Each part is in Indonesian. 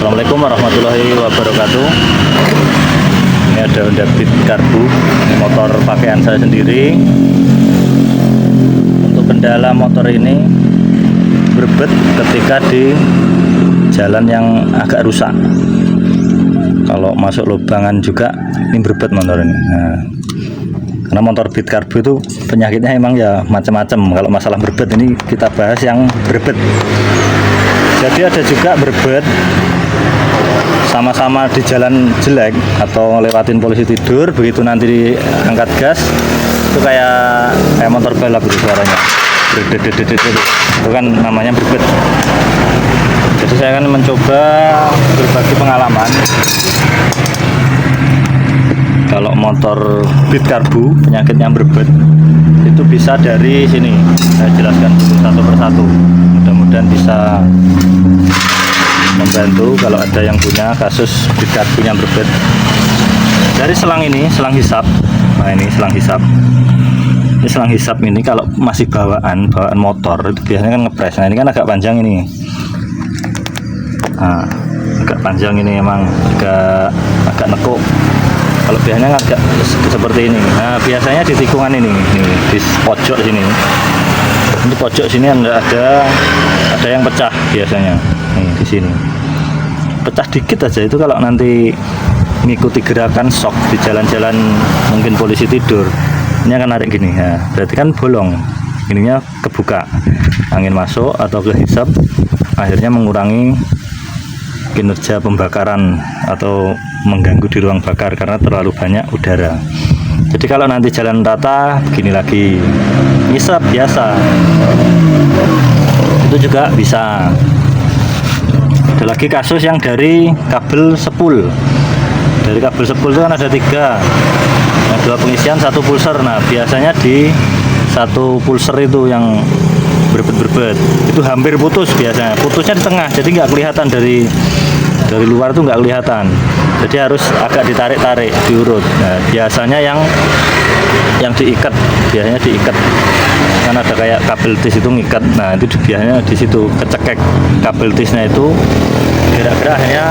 Assalamualaikum warahmatullahi wabarakatuh. Ini ada Honda Beat Karbu, motor pakaian saya sendiri. Untuk kendala motor ini berbet ketika di jalan yang agak rusak. Kalau masuk lubangan juga ini berbet motor ini. Nah, karena motor Beat Karbu itu penyakitnya emang ya macam-macam. Kalau masalah berbet ini kita bahas yang berbet. Jadi ada juga berbet sama-sama di jalan jelek atau lewatin polisi tidur, begitu nanti diangkat gas itu kayak motor balap itu suaranya. Itu kan namanya berbet. Jadi saya akan mencoba berbagi pengalaman. Kalau motor Beat Karbu penyakitnya berbet itu bisa dari sini. Saya jelaskan dulu satu persatu. Mudah-mudahan bisa membantu kalau ada yang punya kasus Beat Karbu yang berbet. Dari selang ini, selang hisap. Nah, ini selang hisap. Ini selang hisap ini kalau masih bawaan motor itu biasanya kan ngepres. Nah, ini kan agak panjang ini. Nah, agak panjang ini emang agak nekuk. Kalau biasanya agak seperti ini. Nah, biasanya di tikungan ini, nih, di pojok sini. Ini pojok sini ada yang pecah biasanya. Nih, di sini. Pecah dikit aja itu kalau nanti mengikuti gerakan shock di jalan-jalan mungkin polisi tidur. Ini akan narik gini. Nah, berarti kan bolong. Ininya kebuka. Angin masuk atau kehisap akhirnya mengurangi kinerja pembakaran atau mengganggu di ruang bakar karena terlalu banyak udara. Jadi kalau nanti jalan rata begini lagi ngisap biasa itu juga bisa. Ada lagi kasus yang dari kabel sepul. Dari kabel sepul itu kan ada 3, nah, 2 pengisian 1 pulser. Nah, biasanya di 1 pulser itu yang berbet-berbet itu hampir putus, biasanya putusnya di tengah, jadi nggak kelihatan dari luar tuh nggak kelihatan, jadi harus agak ditarik-tarik, diurut. Nah, biasanya yang diikat, biasanya diikat kan ada kayak kabel tis itu ngikat. Nah, itu biasanya di situ kecekek kabel tisnya itu gerak-gerak akhirnya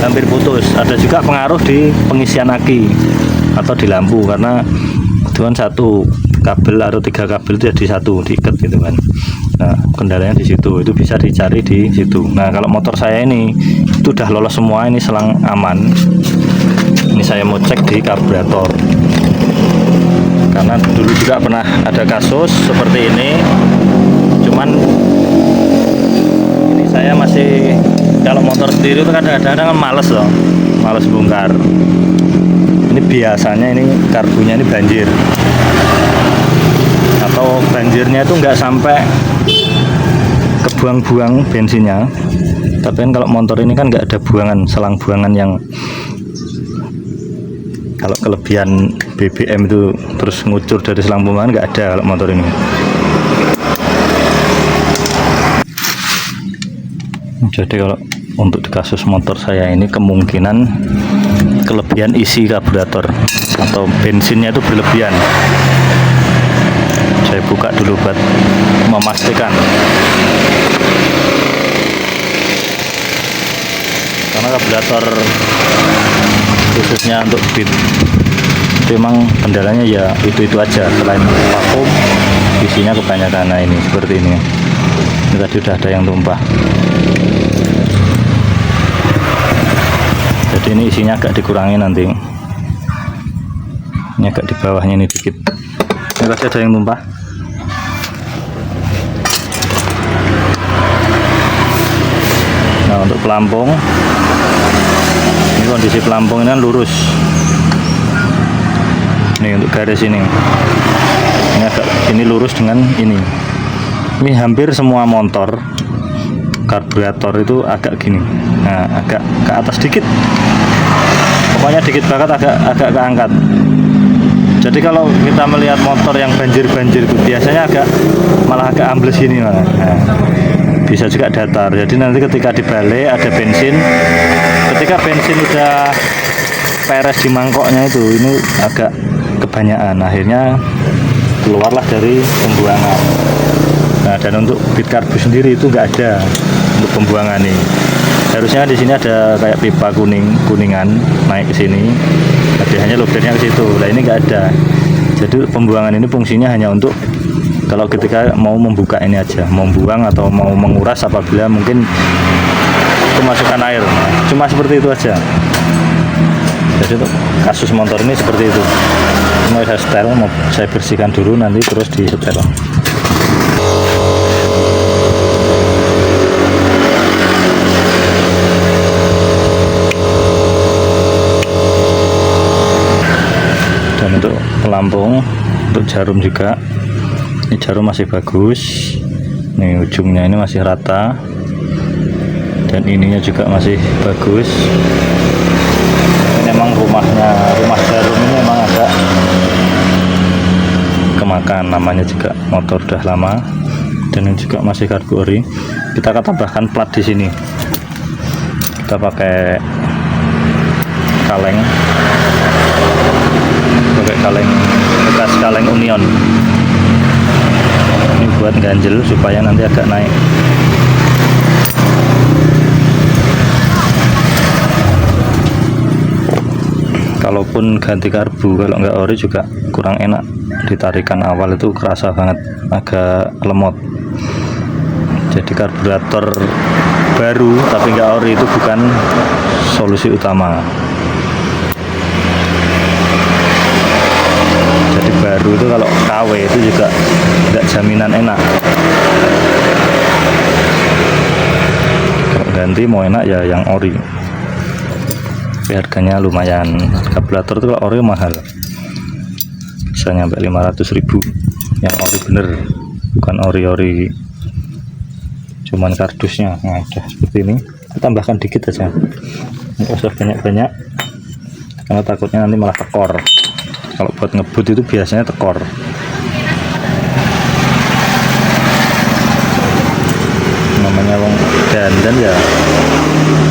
hampir putus. Ada juga pengaruh di pengisian aki atau di lampu karena itu kan 1 kabel atau 3 kabel itu jadi 1 diikat gitu kan. Nah, kendalanya di situ, itu bisa dicari di situ. Nah, kalau motor saya ini itu udah lolos semua, ini selang aman. Ini saya mau cek di karburator. Karena dulu juga pernah ada kasus seperti ini. Cuman ini saya masih kalau motor sendiri itu kadang-kadang males loh. Males bongkar. Ini biasanya ini karbunya ini banjir. Atau banjirnya itu nggak sampai kebuang-buang bensinnya, tapi kan kalau motor ini kan nggak ada buangan, selang buangan yang kalau kelebihan BBM itu terus ngucur dari selang buangan, nggak ada kalau motor ini. Jadi kalau untuk kasus motor saya ini kemungkinan kelebihan isi karburator atau bensinnya itu berlebihan. Saya buka dulu buat memastikan, karena karburator khususnya untuk Beat itu memang kendalanya ya itu aja, selain vakum isinya kebanyakan. Nah, ini seperti ini tadi udah ada yang tumpah, jadi ini isinya agak dikurangi nanti, ini agak di bawahnya ini dikit, ini tadi ada yang tumpah. Nah, untuk pelampung ini kondisi pelampung ini kan lurus. Ini untuk garis ini agak ini lurus dengan ini hampir semua motor karburator itu agak gini. Nah, agak ke atas dikit, pokoknya dikit banget, agak keangkat. Jadi kalau kita melihat motor yang banjir itu biasanya malah agak ambles gini malah. Nah, bisa juga datar. Jadi nanti ketika dibalik ada bensin, ketika bensin udah peres di mangkoknya itu ini agak kebanyakan, akhirnya keluarlah dari pembuangan. Nah, dan untuk Beat Karbu sendiri itu nggak ada untuk pembuangan ini. harusnya di sini ada kayak pipa kuningan naik ke sini, tapi hanya loadernya ke situ. Nah ini nggak ada. Jadi pembuangan ini fungsinya hanya untuk kalau ketika mau membuka ini aja, mau buang atau mau menguras apabila mungkin kemasukan air. Nah, cuma seperti itu aja. Jadi untuk kasus motor ini seperti itu. Mau saya setel, mau saya bersihkan dulu, nanti terus disetel. Dan untuk pelampung, untuk jarum juga, ini jarum masih bagus. Nih ujungnya ini masih rata, dan ininya juga masih bagus. Ini memang rumah jarum ini memang agak kemakan, namanya juga motor udah lama, dan ini juga masih karbu ori. Kita akan tambahkan plat di sini. Kita pakai kaleng bekas kaleng Union. Ini buat ganjel supaya nanti agak naik. Kalaupun ganti karbu, kalau nggak ori juga kurang enak. Ditarikan awal itu kerasa banget, agak lemot. Jadi karburator baru tapi nggak ori itu bukan solusi utama. Jadi baru itu kalau KW itu juga nggak jaminan enak. Kalau ganti mau enak ya yang ori. Tapi harganya lumayan. Karburator itu kalau ori mahal, bisa nyampe 500.000 yang ori bener, bukan ori-ori cuman kardusnya. Nah udah seperti ini, kita tambahkan dikit aja, nggak usah banyak-banyak karena takutnya nanti malah tekor. Kalau buat ngebut itu biasanya tekor. Namanya wong dandan ya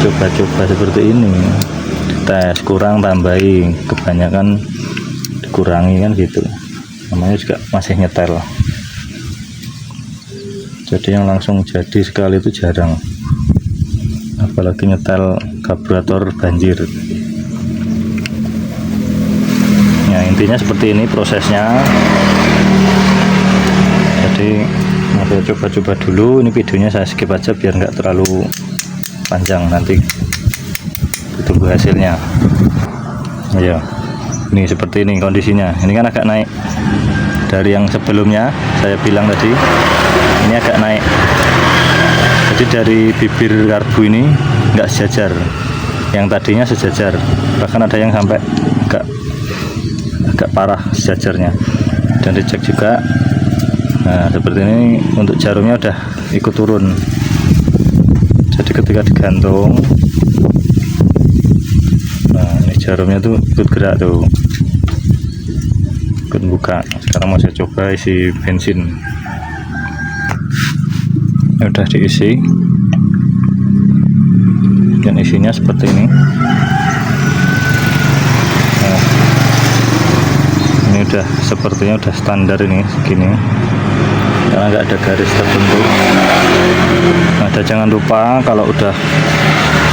coba-coba seperti ini, tes kurang tambahin, kebanyakan dikurangi kan gitu. Namanya juga masih nyetel. Jadi yang langsung jadi sekali itu jarang, apalagi nyetel karburator banjir. Ya intinya seperti ini prosesnya. Jadi mau saya coba-coba dulu. Ini videonya saya skip aja biar nggak terlalu panjang, nanti ditunggu hasilnya. Ayo, ini seperti ini kondisinya. Ini kan agak naik dari yang sebelumnya, saya bilang tadi ini agak naik. Jadi dari bibir karbu ini nggak sejajar, yang tadinya sejajar, bahkan ada yang sampai agak parah sejajarnya. Dan dicek juga. Nah seperti ini untuk jarumnya udah ikut turun. Jadi ketika digantung, nah ini jarumnya tuh ikut gerak tuh, ikut buka. Sekarang mau saya coba isi bensin. Ini udah diisi, dan isinya seperti ini. Nah, ini udah sepertinya udah standar ini segini, karena nggak ada garis tertentu. Nah, dan jangan lupa kalau udah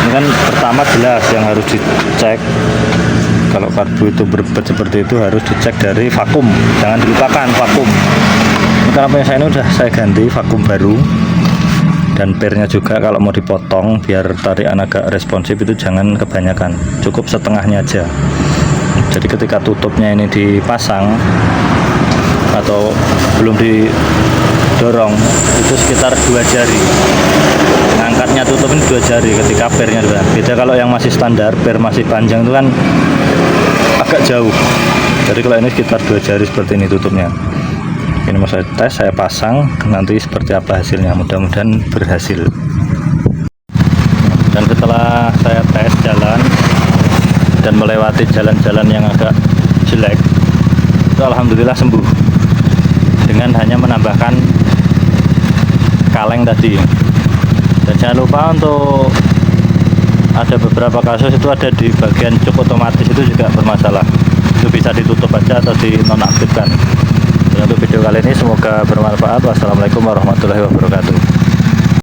ini kan pertama jelas yang harus dicek, kalau karbu itu berbet seperti itu harus dicek dari vakum, jangan dilupakan vakum. Karena punya saya ini udah saya ganti vakum baru, dan pernya juga kalau mau dipotong biar tarikan agak responsif itu jangan kebanyakan, cukup setengahnya aja. Jadi ketika tutupnya ini dipasang atau belum didorong itu sekitar 2 jari, ngangkatnya tutup ini 2 jari ketika pernya juga. Beda kalau yang masih standar, per masih panjang itu kan agak jauh. Jadi kalau ini sekitar 2 jari seperti ini tutupnya. Ini mau saya tes, saya pasang, nanti seperti apa hasilnya. Mudah-mudahan berhasil. Dan setelah saya tes jalan dan melewati jalan-jalan yang agak jelek, itu alhamdulillah sembuh dengan hanya menambahkan kaleng tadi. Dan jangan lupa untuk ada beberapa kasus itu ada di bagian cuk otomatis itu juga bermasalah, itu bisa ditutup aja atau dinonaktifkan. Untuk video kali ini semoga bermanfaat. Wassalamualaikum warahmatullahi wabarakatuh.